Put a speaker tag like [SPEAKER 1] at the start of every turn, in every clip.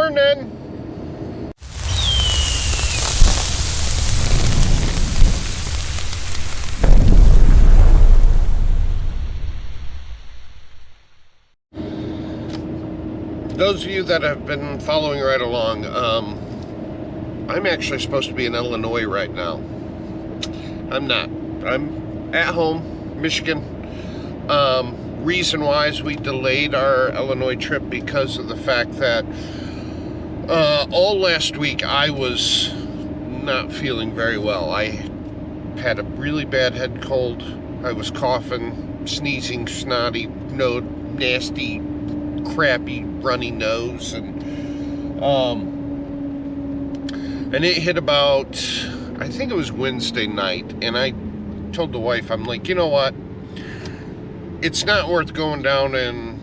[SPEAKER 1] morning. Those of you that have been following right along, I'm actually supposed to be in Illinois right now. I'm not. I'm at home, Michigan. Reason why is we delayed our Illinois trip because of the fact that all last week I was not feeling very well. I had a really bad head cold. I was coughing, sneezing, snotty, nasty, crappy, runny nose, and it hit about, I think it was Wednesday night, and I told the wife, I'm like, you know what? It's not worth going down and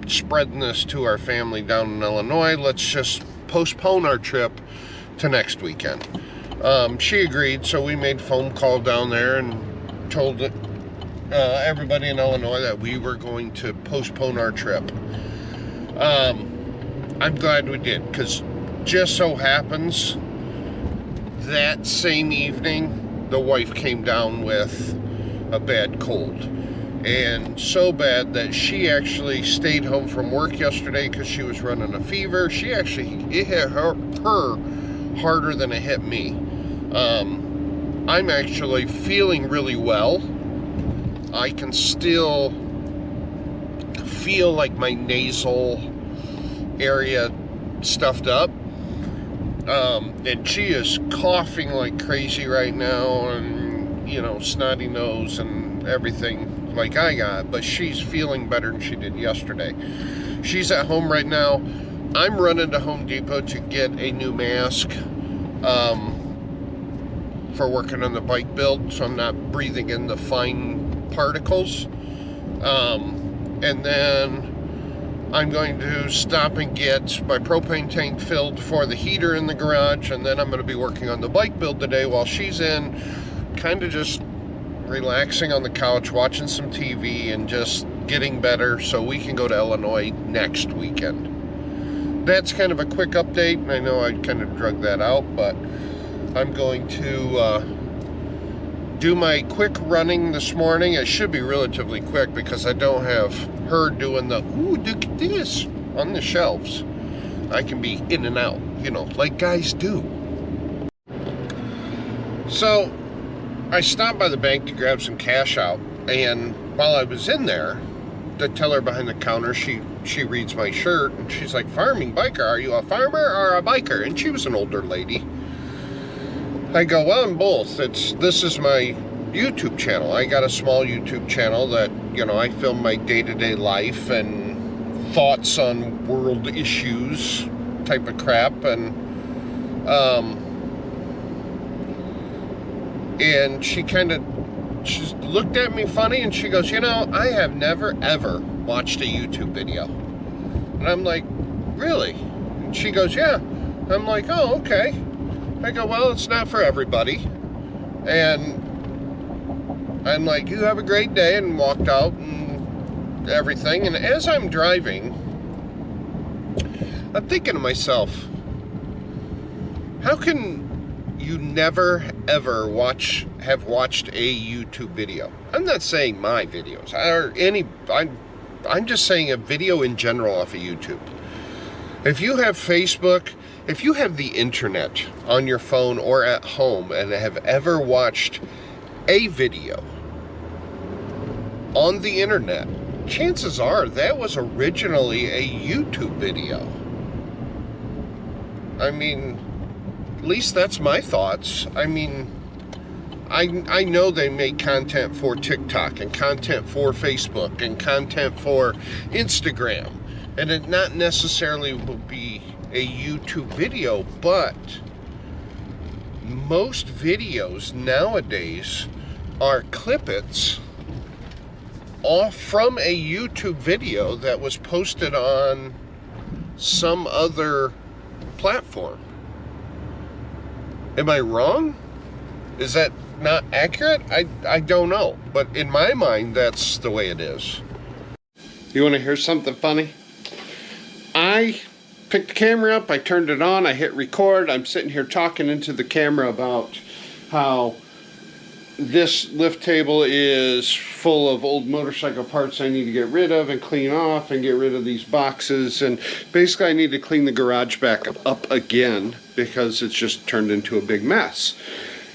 [SPEAKER 1] spreading this to our family down in Illinois. Let's just postpone our trip to next weekend. She agreed, so we made a phone call down there and told everybody in Illinois that we were going to postpone our trip. I'm glad we did, because just so happens that same evening the wife came down with a bad cold. And so bad that she actually stayed home from work yesterday because she was running a fever. It hit her harder than it hit me. I'm actually feeling really well. I can still feel like my nasal area stuffed up. And she is coughing like crazy right now, and, you know, snotty nose and everything like I got, but she's feeling better than she did yesterday. She's at home right now. I'm running to Home Depot to get a new mask for working on the bike build, so I'm not breathing in the fine particles. And then I'm going to stop and get my propane tank filled for the heater in the garage, and then I'm going to be working on the bike build today while she's in, kind of just relaxing on the couch, watching some TV, and just getting better so we can go to Illinois next weekend. That's kind of a quick update. I know I kind of drug that out, but I'm going to do my quick running this morning. It should be relatively quick because I don't have her doing the, ooh, look at this, on the shelves. I can be in and out, you know, like guys do. So I stopped by the bank to grab some cash out, and while I was in there, the teller behind the counter, she reads my shirt, and she's like, "Farming biker, are you a farmer or a biker?" And she was an older lady. I go, "Well, I'm both. This is my YouTube channel. I got a small YouTube channel that, you know, I film my day-to-day life and thoughts on world issues type of crap, and she just looked at me funny, and she goes, "You know, I have never ever watched a YouTube video." And I'm like, "Really?" And she goes, "Yeah." I'm like, "Oh, okay." I go, "Well, it's not for everybody." And I'm like, "You have a great day," and walked out and everything. And as I'm driving, I'm thinking to myself, how can you never ever have watched a YouTube video? I'm not saying my videos or I'm just saying a video in general off of YouTube. If you have Facebook, if you have the internet on your phone or at home and have ever watched a video on the internet, chances are that was originally a YouTube video. I mean, at least that's my thoughts. I mean, I know they make content for TikTok and content for Facebook and content for Instagram, and it not necessarily will be a YouTube video, but most videos nowadays are clippets off from a YouTube video that was posted on some other platform. Am I wrong? Is that not accurate? I don't know, but in my mind, that's the way it is. You want to hear something funny? I picked the camera up, I turned it on, I hit record. I'm sitting here talking into the camera about how this lift table is full of old motorcycle parts I need to get rid of and clean off and get rid of these boxes, and basically I need to clean the garage back up again because it's just turned into a big mess.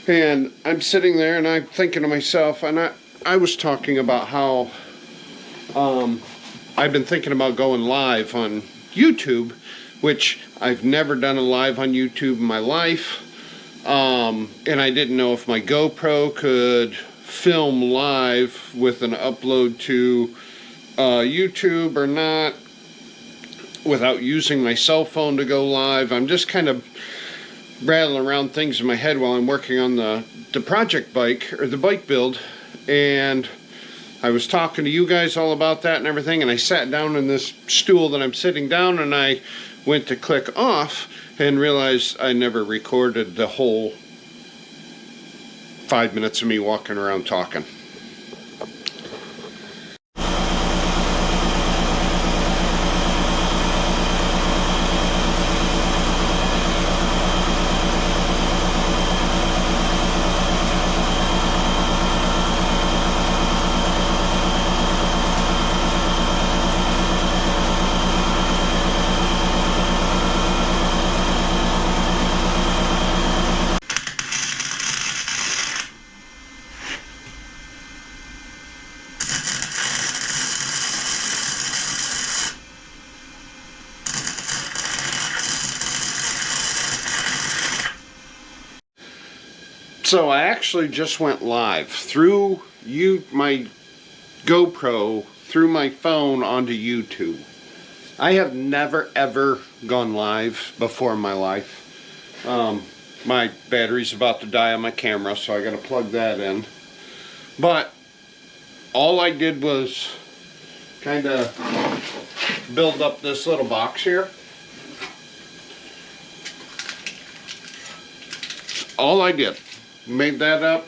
[SPEAKER 1] And I'm sitting there and I'm thinking to myself, and I was talking about how I've been thinking about going live on YouTube, which I've never done a live on YouTube in my life. And I didn't know if my GoPro could film live with an upload to YouTube or not without using my cell phone to go live. I'm just kind of rattling around things in my head while I'm working on the project bike, or the bike build, and I was talking to you guys all about that and everything, and I sat down in this stool that I'm sitting down, and I went to click off and realized I never recorded the whole 5 minutes of me walking around talking. So I actually just went live through my GoPro, through my phone onto YouTube. I have never ever gone live before in my life. My battery's about to die on my camera, so I gotta plug that in. But all I did was kind of build up this little box here. All I did. Made that up.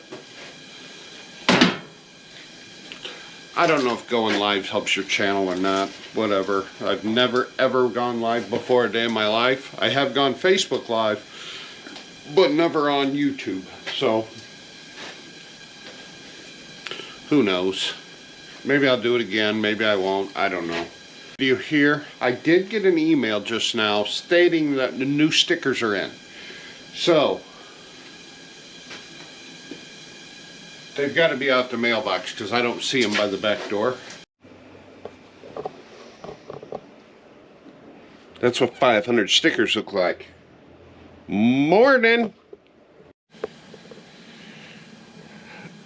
[SPEAKER 1] I don't know if going live helps your channel or not. Whatever. I've never ever gone live before a day in my life. I have gone Facebook live, but never on YouTube. So who knows? Maybe I'll do it again. Maybe I won't. I don't know. Do you hear? I did get an email just now stating that the new stickers are in. So they've got to be out the mailbox because I don't see them by the back door. That's what 500 stickers look like. Morning!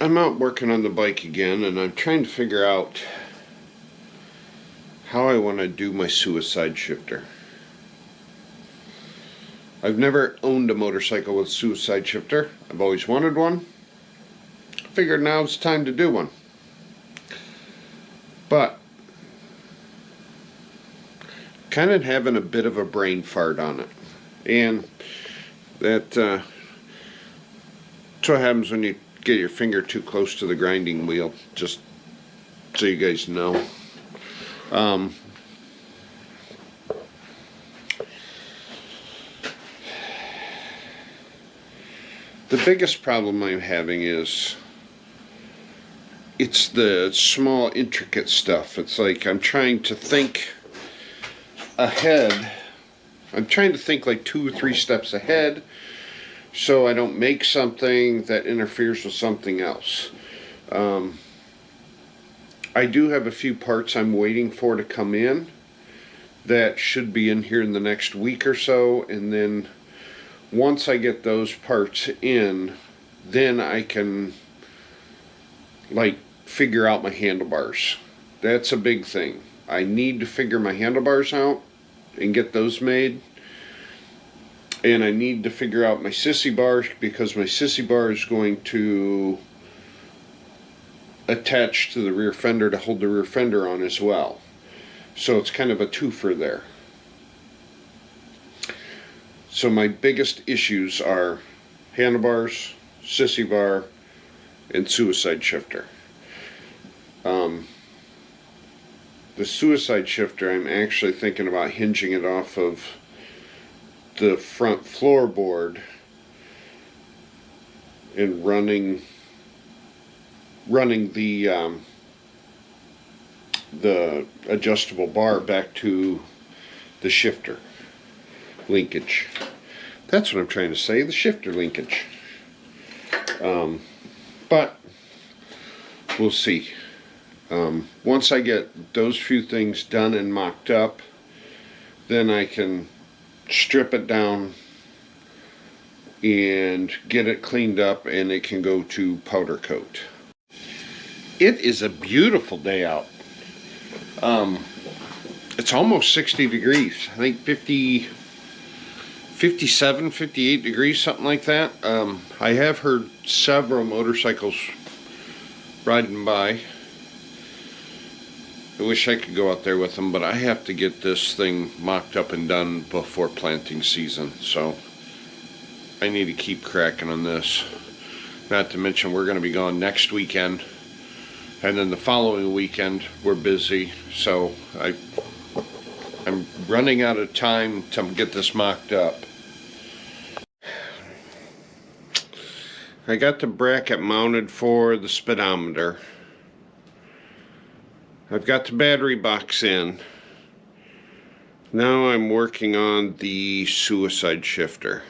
[SPEAKER 1] I'm out working on the bike again, and I'm trying to figure out how I want to do my suicide shifter. I've never owned a motorcycle with suicide shifter. I've always wanted one. Figured now it's time to do one. But kind of having a bit of a brain fart on it. And that's what happens when you get your finger too close to the grinding wheel, just so you guys know. The biggest problem I'm having is it's the small intricate stuff. It's like I'm trying to think ahead. I'm trying to think like 2 or 3 steps ahead so I don't make something that interferes with something else. I do have a few parts I'm waiting for to come in that should be in here in the next week or so, and then once I get those parts in, then I can like figure out my handlebars. That's a big thing. I need to figure my handlebars out and get those made, and I need to figure out my sissy bar, because my sissy bar is going to attach to the rear fender to hold the rear fender on as well. So it's kind of a twofer there. So my biggest issues are handlebars, sissy bar, and suicide shifter. The suicide shifter, I'm actually thinking about hinging it off of the front floorboard and running the adjustable bar back to the shifter linkage. That's what I'm trying to say, the shifter linkage. But we'll see. Once I get those few things done and mocked up, then I can strip it down and get it cleaned up, and it can go to powder coat. It is a beautiful day out. It's almost 60 degrees. I think 57, 58 degrees, something like that. I have heard several motorcycles riding by. I wish I could go out there with them, but I have to get this thing mocked up and done before planting season, so I need to keep cracking on this. Not to mention we're going to be gone next weekend, and then the following weekend we're busy, so I'm running out of time to get this mocked up. I got the bracket mounted for the speedometer. I've got the battery box in. Now I'm working on the suicide shifter.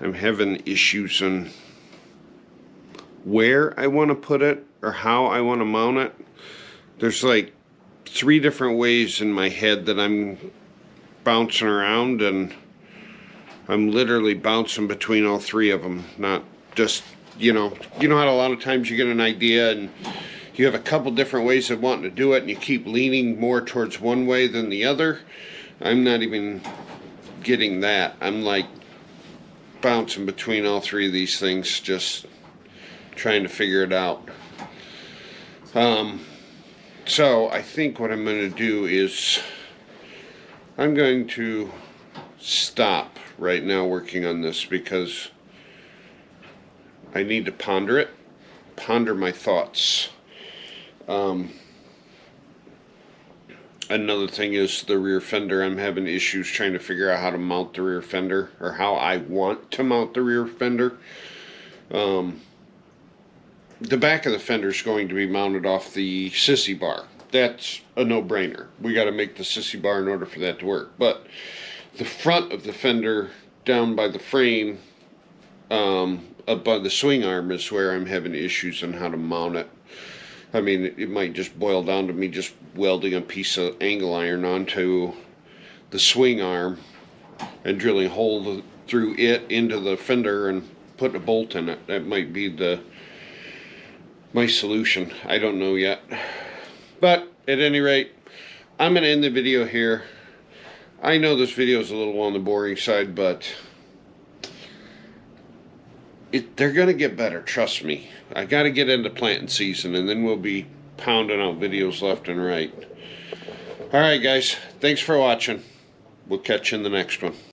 [SPEAKER 1] I'm having issues on where I want to put it or how I want to mount it. There's like 3 different ways in my head that I'm bouncing around, and I'm literally bouncing between all 3 of them. Not just, you know how a lot of times you get an idea and you have a couple different ways of wanting to do it, and you keep leaning more towards one way than the other. I'm not even getting that. I'm like bouncing between all 3 of these things, just trying to figure it out. So I think what I'm going to do is I'm going to stop right now working on this, because I need to ponder my thoughts. Another thing is the rear fender. I'm having issues trying to figure out how to mount the rear fender, or how I want to mount the rear fender. The back of the fender is going to be mounted off the sissy bar. That's a no-brainer. We got to make the sissy bar in order for that to work. But the front of the fender, down by the frame, up by the swing arm, is where I'm having issues on how to mount it. I mean, it might just boil down to me just welding a piece of angle iron onto the swing arm and drilling a hole through it into the fender and putting a bolt in it. That might be my solution. I don't know yet. But at any rate, I'm going to end the video here. I know this video is a little on the boring side, but they're going to get better, trust me. I got to get into planting season, and then we'll be pounding out videos left and right. Alright guys, thanks for watching. We'll catch you in the next one.